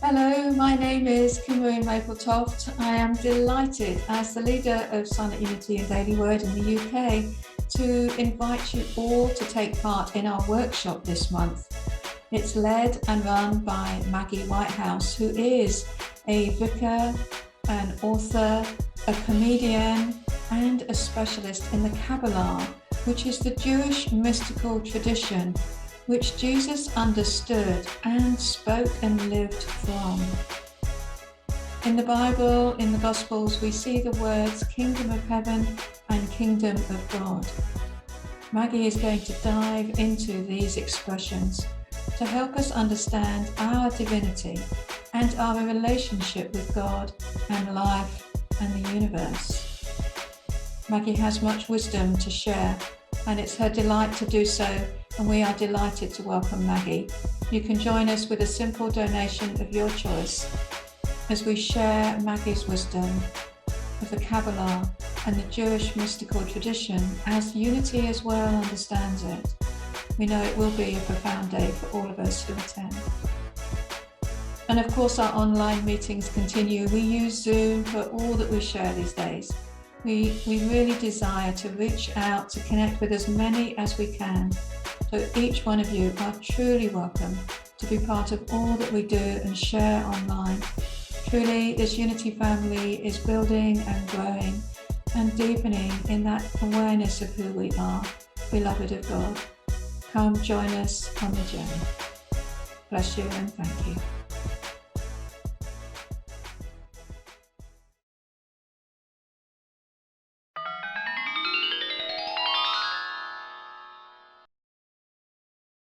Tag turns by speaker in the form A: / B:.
A: Hello, my name is Kimberly Mapletoft. I am delighted as the leader of Silent Unity and Daily Word in the UK to invite you all to take part in our workshop this month. It's led and run by Maggy Whitehouse, who is a vicar, an author, a comedian, and a specialist in the Kabbalah, which is the Jewish mystical tradition which Jesus understood and spoke and lived from. In the Bible, in the Gospels, we see the words kingdom of heaven and kingdom of God. Maggy is going to dive into these expressions to help us understand our divinity and our relationship with God and life and the universe. Maggy has much wisdom to share, and it's her delight to do so, and we are delighted to welcome Maggy. You can join us with a simple donation of your choice as we share Maggy's wisdom of the Kabbalah and the Jewish mystical tradition as Unity as well understands it. We know it will be a profound day for all of us who attend. And of course, our online meetings continue. We use Zoom for all that we share these days. We really desire to reach out, to connect with as many as we can. So each one of you are truly welcome to be part of all that we do and share online. Truly, this Unity family is building and growing and deepening in that awareness of who we are, beloved of God. Come join us on the journey. Bless you and thank you.